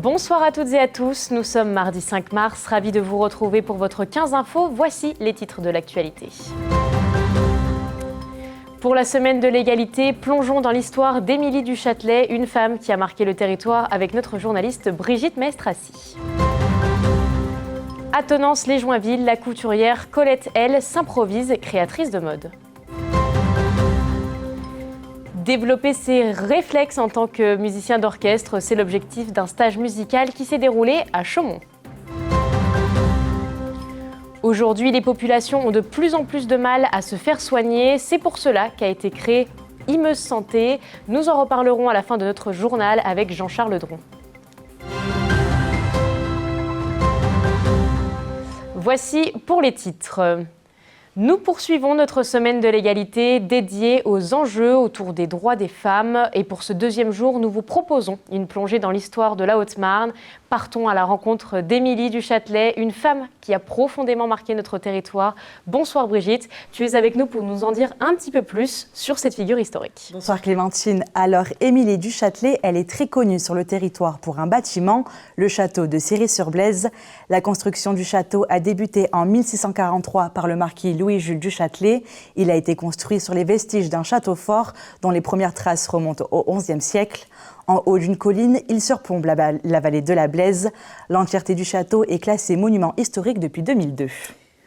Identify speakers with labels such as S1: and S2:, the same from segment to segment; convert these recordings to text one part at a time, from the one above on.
S1: Bonsoir à toutes et à tous, nous sommes mardi 5 mars, ravis de vous retrouver pour votre 15 infos. Voici les titres de l'actualité. Pour la semaine de l'égalité, plongeons dans l'histoire d'Émilie du Châtelet, une femme qui a marqué le territoire avec notre journaliste Brigitte Maestrassi. À Tonnance-les-Joinville, la couturière Colette L s'improvise créatrice de mode. Développer ses réflexes en tant que musicien d'orchestre, c'est l'objectif d'un stage musical qui s'est déroulé à Chaumont. Aujourd'hui, les populations ont de plus en plus de mal à se faire soigner. C'est pour cela qu'a été créé Imeuse Santé. Nous en reparlerons à la fin de notre journal avec Jean-Charles Dron. Voici pour les titres. Nous poursuivons notre semaine de l'égalité dédiée aux enjeux autour des droits des femmes. Et pour ce deuxième jour, nous vous proposons une plongée dans l'histoire de la Haute-Marne. Partons à la rencontre d'Émilie du Châtelet, une femme qui a profondément marqué notre territoire. Bonsoir Brigitte, tu es avec nous pour nous en dire un petit peu plus sur cette figure historique.
S2: Bonsoir Clémentine. Alors Émilie du Châtelet, elle est très connue sur le territoire pour un bâtiment, le château de Céry-sur-Blaise. La construction du château a débuté en 1643 par le marquis Louis-Jules du Châtelet. Il a été construit sur les vestiges d'un château fort dont les premières traces remontent au XIe siècle. En haut d'une colline, il surplombe la vallée de la Blaise. L'entièreté du château est classée monument historique depuis 2002.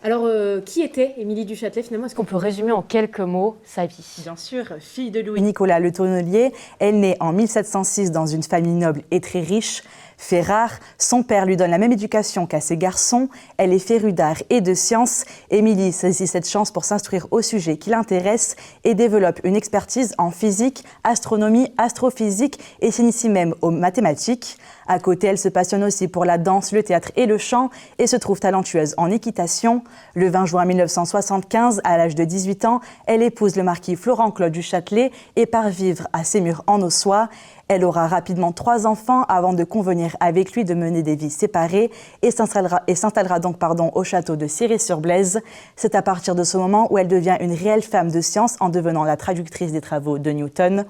S1: Alors, qui était Émilie du Châtelet finalement? Est-ce qu'on peut résumer en quelques mots sa vie?
S2: Bien sûr, fille de Louis-Nicolas le Tonnelier, elle naît en 1706 dans une famille noble et très riche. Fait rare, son père lui donne la même éducation qu'à ses garçons. Elle est férue d'art et de sciences. Émilie saisit cette chance pour s'instruire au sujet qui l'intéresse et développe une expertise en physique, astronomie, astrophysique et s'initie même aux mathématiques. À côté, elle se passionne aussi pour la danse, le théâtre et le chant et se trouve talentueuse en équitation. Le 20 juin 1975, à l'âge de 18 ans, elle épouse le marquis Florent-Claude du Châtelet et part vivre à Sémur en Ossois. Elle aura rapidement 3 enfants avant de convenir avec lui de mener des vies séparées et s'installera donc au château de Céry-sur-Blaise. C'est à partir de ce moment où elle devient une réelle femme de science en devenant la traductrice des travaux de Newton.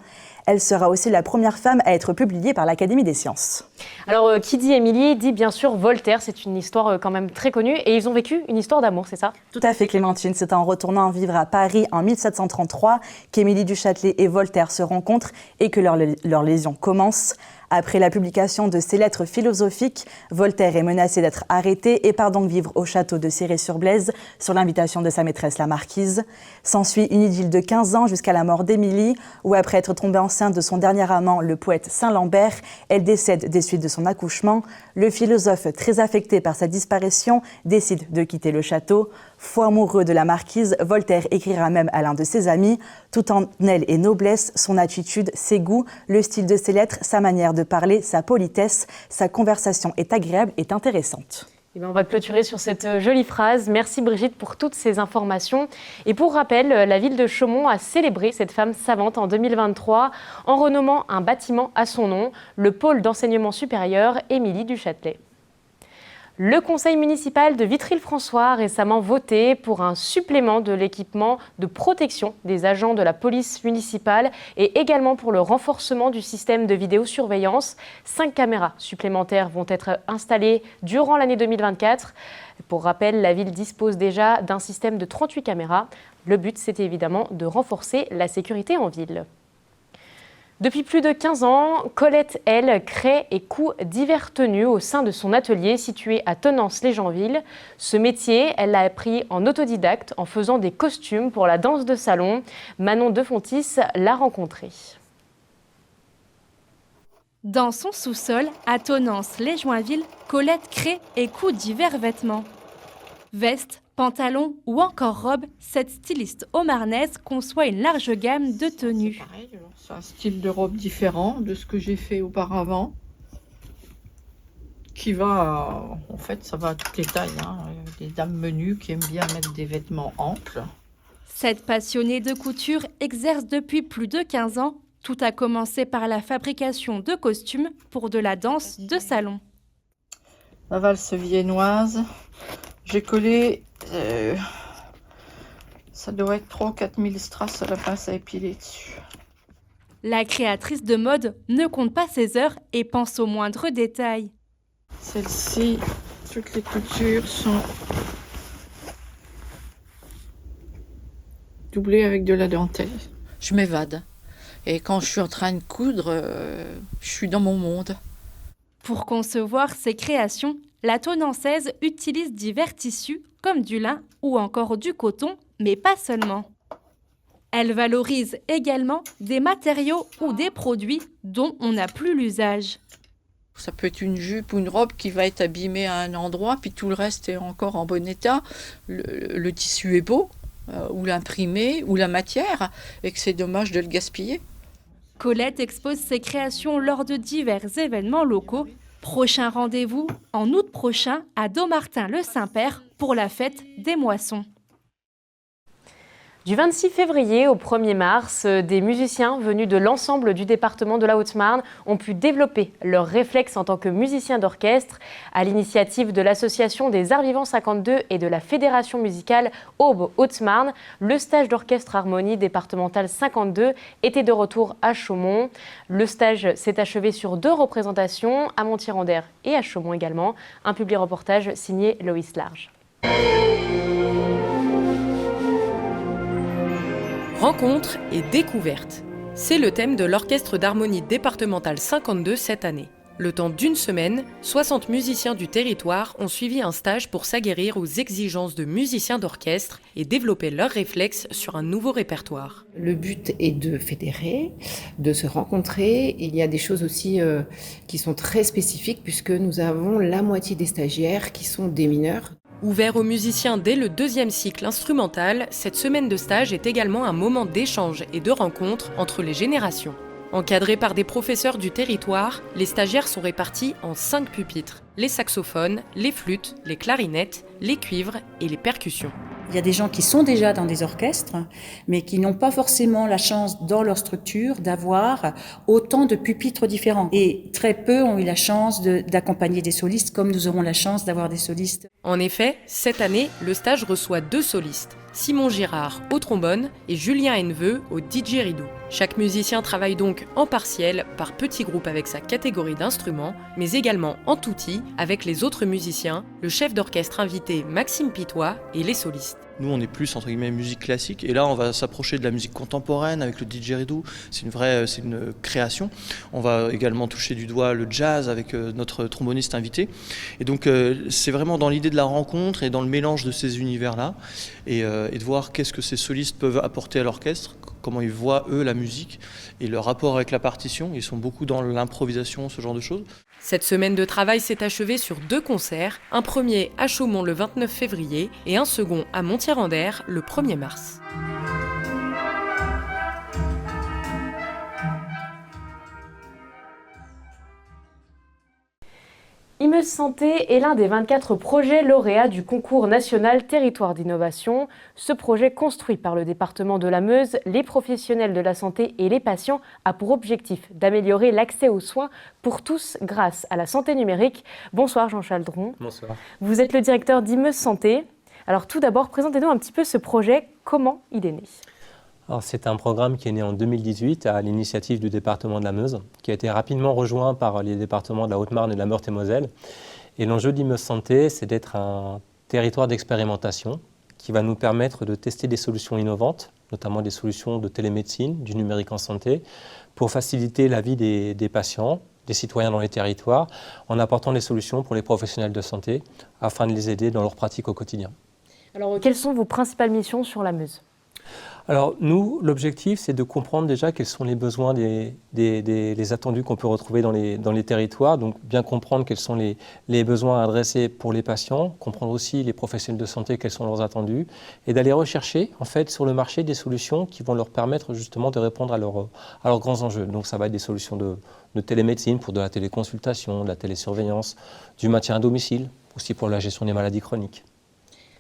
S2: Elle sera aussi la première femme à être publiée par l'Académie des sciences.
S1: Alors, qui dit Émilie dit bien sûr Voltaire. C'est une histoire quand même très connue. Et ils ont vécu une histoire d'amour, c'est ça?
S2: Tout à fait, Clémentine. C'est en retournant vivre à Paris en 1733 qu'Émilie du Châtelet et Voltaire se rencontrent et que leur liaison commence. Après la publication de ses lettres philosophiques, Voltaire est menacé d'être arrêté et part donc vivre au château de Céry-sur-Blaise sur l'invitation de sa maîtresse, la marquise. S'ensuit une idylle de 15 ans jusqu'à la mort d'Émilie, où après être tombée enceinte de son dernier amant, le poète Saint-Lambert, elle décède des suites de son accouchement. Le philosophe, très affecté par sa disparition, décide de quitter le château. Fou amoureux de la marquise, Voltaire écrira même à l'un de ses amis, tout en elle et noblesse, son attitude, ses goûts, le style de ses lettres, sa manière de parler, sa politesse, sa conversation est agréable et intéressante.
S1: Eh bien, on va clôturer sur cette jolie phrase. Merci Brigitte pour toutes ces informations. Et pour rappel, la ville de Chaumont a célébré cette femme savante en 2023 en renommant un bâtiment à son nom, le pôle d'enseignement supérieur Émilie du Châtelet. Le conseil municipal de Vitry-le-François a récemment voté pour un supplément de l'équipement de protection des agents de la police municipale et également pour le renforcement du système de vidéosurveillance. 5 caméras supplémentaires vont être installées durant l'année 2024. Pour rappel, la ville dispose déjà d'un système de 38 caméras. Le but, c'était évidemment de renforcer la sécurité en ville. Depuis plus de 15 ans, Colette L crée et coud divers tenues au sein de son atelier situé à Tonnance-les-Joinville. Ce métier, elle l'a appris en autodidacte en faisant des costumes pour la danse de salon. Manon Defontis l'a rencontrée.
S3: Dans son sous-sol, à Tonnance-les-Joinville, Colette crée et coud divers vêtements. Vestes, pantalons ou encore robes, cette styliste haut-marnaise conçoit une large gamme de tenues.
S4: C'est pareil, c'est un style de robe différent de ce que j'ai fait auparavant. Qui va, en fait, ça va à toutes les tailles. Des dames menues qui aiment bien mettre des vêtements amples.
S3: Cette passionnée de couture exerce depuis plus de 15 ans. Tout a commencé par la fabrication de costumes pour de la danse de salon.
S4: La valse viennoise. J'ai collé, ça doit être 3 ou 4 000 strass à la pince à épiler dessus.
S3: La créatrice de mode ne compte pas ses heures et pense aux moindres détails.
S4: Celle-ci, toutes les coutures sont doublées avec de la dentelle. Je m'évade. Et quand je suis en train de coudre, je suis dans mon monde.
S3: Pour concevoir ses créations, la tonançaise utilise divers tissus comme du lin ou encore du coton, mais pas seulement. Elle valorise également des matériaux ou des produits dont on n'a plus l'usage.
S4: Ça peut être une jupe ou une robe qui va être abîmée à un endroit, puis tout le reste est encore en bon état. Le tissu est beau, ou l'imprimé, ou la matière, et que c'est dommage de le gaspiller.
S3: Colette expose ses créations lors de divers événements locaux. Prochain rendez-vous en août prochain à Dommartin-le-Saint-Père pour la fête des moissons.
S1: Du 26 février au 1er mars, des musiciens venus de l'ensemble du département de la Haute-Marne ont pu développer leurs réflexes en tant que musiciens d'orchestre. À l'initiative de l'Association des Arts Vivants 52 et de la Fédération musicale Aube Haute-Marne, le stage d'orchestre harmonie départemental 52 était de retour à Chaumont. Le stage s'est achevé sur 2 représentations, à Montier-en-Der et à Chaumont également. Un public reportage signé Loïs Large.
S5: Rencontres et découvertes. C'est le thème de l'Orchestre d'harmonie départemental 52 cette année. Le temps d'une semaine, 60 musiciens du territoire ont suivi un stage pour s'aguerrir aux exigences de musiciens d'orchestre et développer leurs réflexes sur un nouveau répertoire.
S6: Le but est de fédérer, de se rencontrer. Il y a des choses aussi qui sont très spécifiques puisque nous avons la moitié des stagiaires qui sont des mineurs.
S5: Ouvert aux musiciens dès le 2e cycle instrumental, cette semaine de stage est également un moment d'échange et de rencontre entre les générations. Encadrés par des professeurs du territoire, les stagiaires sont répartis en 5 pupitres. Les saxophones, les flûtes, les clarinettes, les cuivres et les percussions.
S7: Il y a des gens qui sont déjà dans des orchestres, mais qui n'ont pas forcément la chance dans leur structure d'avoir autant de pupitres différents. Et très peu ont eu la chance d'accompagner des solistes, comme nous aurons la chance d'avoir des solistes.
S5: En effet, cette année, le stage reçoit 2 solistes, Simon Girard au trombone et Julien Henneveux au didgeridoo. Chaque musicien travaille donc en partiel, par petits groupes avec sa catégorie d'instruments, mais également en touti avec les autres musiciens, le chef d'orchestre invité Maxime Pitois et les solistes.
S8: Nous, on est plus entre guillemets musique classique, et là, on va s'approcher de la musique contemporaine avec le didgeridoo. C'est une création. On va également toucher du doigt le jazz avec notre tromboniste invité. Et donc, c'est vraiment dans l'idée de la rencontre et dans le mélange de ces univers-là, et de voir qu'est-ce que ces solistes peuvent apporter à l'orchestre, comment ils voient eux la musique et leur rapport avec la partition. Ils sont beaucoup dans l'improvisation, ce genre de choses.
S5: Cette semaine de travail s'est achevée sur 2 concerts, un premier à Chaumont le 29 février et un second à Montier-en-Der le 1er mars.
S1: Imeuse Santé est l'un des 24 projets lauréats du concours national Territoire d'innovation. Ce projet, construit par le département de la Meuse, les professionnels de la santé et les patients, a pour objectif d'améliorer l'accès aux soins pour tous grâce à la santé numérique. Bonsoir Jean Chaldron.
S9: Bonsoir.
S1: Vous êtes le directeur d'Imeuse Santé. Alors tout d'abord, présentez-nous un petit peu ce projet. Comment il est né ?
S9: Alors, c'est un programme qui est né en 2018 à l'initiative du département de la Meuse, qui a été rapidement rejoint par les départements de la Haute-Marne et de la Meurthe-et-Moselle. Et l'enjeu d'Imeuse Santé, c'est d'être un territoire d'expérimentation qui va nous permettre de tester des solutions innovantes, notamment des solutions de télémédecine, du numérique en santé, pour faciliter la vie des patients, des citoyens dans les territoires, en apportant des solutions pour les professionnels de santé, afin de les aider dans leur pratique au quotidien.
S1: Alors, quelles sont vos principales missions sur la Meuse ?
S9: Alors nous, l'objectif, c'est de comprendre déjà quels sont les besoins, les attendus qu'on peut retrouver dans les territoires, donc bien comprendre quels sont les besoins adressés pour les patients, comprendre aussi les professionnels de santé, quels sont leurs attendus, et d'aller rechercher en fait sur le marché des solutions qui vont leur permettre justement de répondre à leurs grands enjeux. Donc ça va être des solutions de télémédecine pour de la téléconsultation, de la télésurveillance, du maintien à domicile, aussi pour la gestion des maladies chroniques.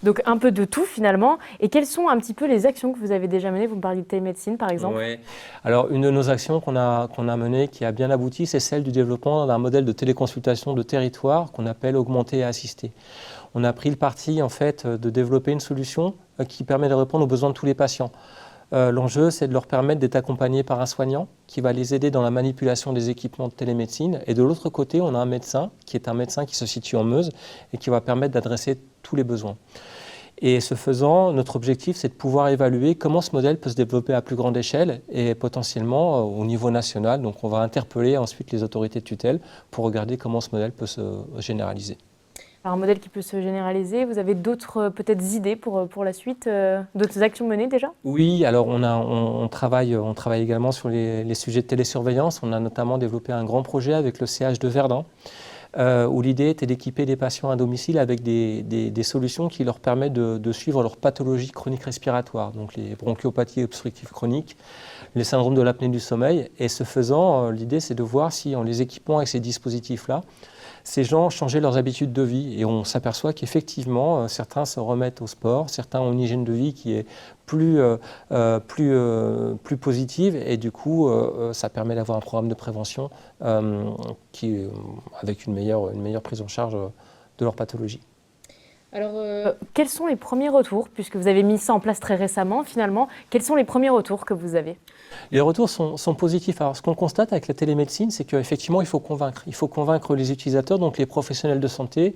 S1: Donc un peu de tout finalement. Et quelles sont un petit peu les actions que vous avez déjà menées ? Vous me parliez de télémédecine par exemple.
S9: Oui. Alors une de nos actions qu'on a menées qui a bien abouti, c'est celle du développement d'un modèle de téléconsultation de territoire qu'on appelle augmenter et assister. On a pris le parti en fait de développer une solution qui permet de répondre aux besoins de tous les patients. L'enjeu, c'est de leur permettre d'être accompagnés par un soignant qui va les aider dans la manipulation des équipements de télémédecine. Et de l'autre côté, on a un médecin qui se situe en Meuse et qui va permettre d'adresser tous les besoins. Et ce faisant, notre objectif, c'est de pouvoir évaluer comment ce modèle peut se développer à plus grande échelle et potentiellement au niveau national. Donc on va interpeller ensuite les autorités de tutelle pour regarder comment ce modèle peut se généraliser.
S1: Alors, un modèle qui peut se généraliser, vous avez d'autres peut-être idées pour la suite, d'autres actions menées déjà?
S9: Oui, alors on travaille également sur les sujets de télésurveillance. On a notamment développé un grand projet avec le CH de Verdun, où l'idée était d'équiper les patients à domicile avec des solutions qui leur permettent de suivre leurs pathologies chroniques respiratoires, donc les bronchiopathies obstructives chroniques, les syndromes de l'apnée du sommeil. Et ce faisant, l'idée c'est de voir si en les équipant avec ces dispositifs-là, ces gens changeaient leurs habitudes de vie. Et on s'aperçoit qu'effectivement, certains se remettent au sport, certains ont une hygiène de vie qui est plus positive. Et du coup, ça permet d'avoir un programme de prévention avec une meilleure prise en charge de leur pathologie.
S1: Alors, quels sont les premiers retours, puisque vous avez mis ça en place très récemment, finalement, quels sont les premiers retours que vous avez?
S9: Les retours sont positifs. Alors, ce qu'on constate avec la télémédecine, c'est qu'effectivement, il faut convaincre. Il faut convaincre les utilisateurs, donc les professionnels de santé,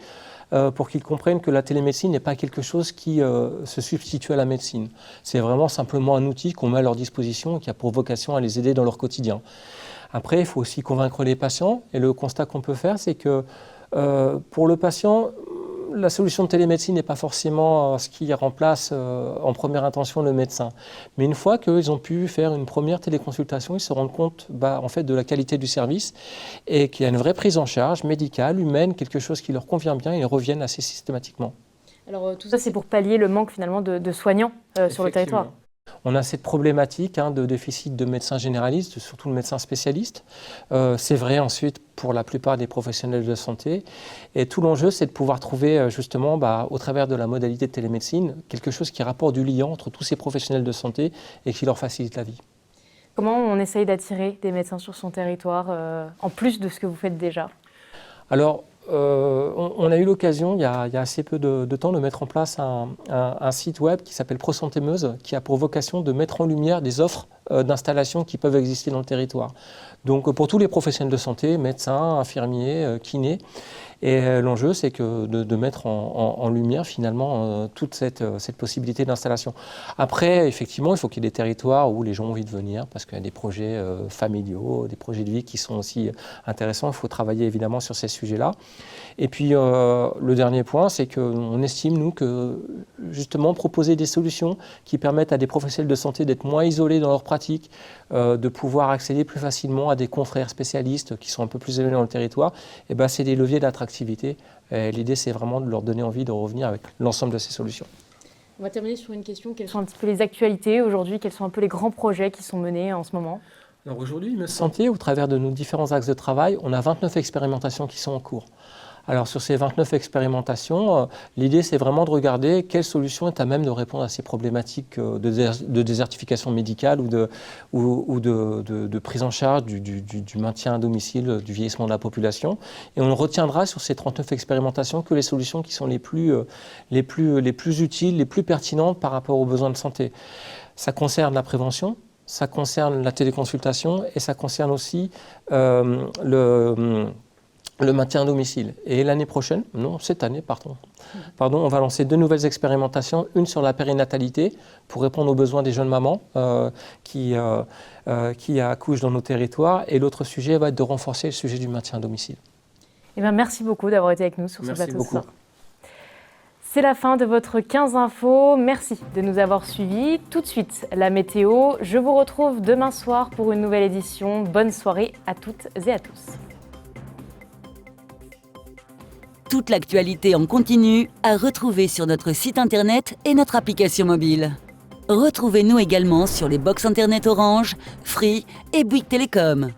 S9: pour qu'ils comprennent que la télémédecine n'est pas quelque chose qui se substitue à la médecine. C'est vraiment simplement un outil qu'on met à leur disposition et qui a pour vocation à les aider dans leur quotidien. Après, il faut aussi convaincre les patients. Et le constat qu'on peut faire, c'est que pour le patient, la solution de télémédecine n'est pas forcément ce qui remplace en première intention le médecin. Mais une fois qu'ils ont pu faire une première téléconsultation, ils se rendent compte en fait, de la qualité du service et qu'il y a une vraie prise en charge médicale, humaine, quelque chose qui leur convient bien et ils reviennent assez systématiquement.
S1: Alors tout ça, c'est pour pallier le manque finalement de soignants sur le territoire.
S9: On a cette problématique de déficit de médecins généralistes, surtout de médecins spécialistes. C'est vrai ensuite pour la plupart des professionnels de santé. Et tout l'enjeu, c'est de pouvoir trouver justement, au travers de la modalité de télémédecine, quelque chose qui rapporte du lien entre tous ces professionnels de santé et qui leur facilite la vie.
S1: Comment on essaye d'attirer des médecins sur son territoire, en plus de ce que vous faites déjà?
S9: Alors, on a eu l'occasion, il y a assez peu de temps, de mettre en place un site web qui s'appelle ProSanté Meuse, qui a pour vocation de mettre en lumière des offres d'installations qui peuvent exister dans le territoire. Donc pour tous les professionnels de santé, médecins, infirmiers, kinés. Et l'enjeu, c'est de mettre en lumière finalement toute cette possibilité d'installation. Après, effectivement, il faut qu'il y ait des territoires où les gens ont envie de venir, parce qu'il y a des projets familiaux, des projets de vie qui sont aussi intéressants. Il faut travailler évidemment sur ces sujets-là. Et puis, le dernier point, c'est qu'on estime, nous, que justement proposer des solutions qui permettent à des professionnels de santé d'être moins isolés dans leur pratique, de pouvoir accéder plus facilement à des confrères spécialistes qui sont un peu plus élevés dans le territoire, et c'est des leviers d'attractivité. L'idée, c'est vraiment de leur donner envie de revenir avec l'ensemble de ces solutions.
S1: On va terminer sur une question. Quelles sont un petit peu les actualités aujourd'hui? Quels sont un peu les grands projets qui sont menés en ce moment?
S9: Alors aujourd'hui, Meuse Santé, au travers de nos différents axes de travail, on a 29 expérimentations qui sont en cours. Alors sur ces 29 expérimentations, l'idée c'est vraiment de regarder quelle solution est à même de répondre à ces problématiques de désertification médicale ou de prise en charge du maintien à domicile, du vieillissement de la population. Et on retiendra sur ces 39 expérimentations que les solutions qui sont les plus utiles, les plus pertinentes par rapport aux besoins de santé. Ça concerne la prévention, ça concerne la téléconsultation et ça concerne aussi le maintien à domicile. Et cette année, on va lancer 2 nouvelles expérimentations, une sur la périnatalité pour répondre aux besoins des jeunes mamans qui accouchent dans nos territoires, et l'autre sujet va être de renforcer le sujet du maintien à domicile.
S1: Merci beaucoup d'avoir été avec nous sur ce plateau.
S9: Merci beaucoup.
S1: C'est la fin de votre 15 infos. Merci de nous avoir suivis. Tout de suite, la météo. Je vous retrouve demain soir pour une nouvelle édition. Bonne soirée à toutes et à tous.
S10: Toute l'actualité en continu à retrouver sur notre site internet et notre application mobile. Retrouvez-nous également sur les box internet Orange, Free et Bouygues Télécom.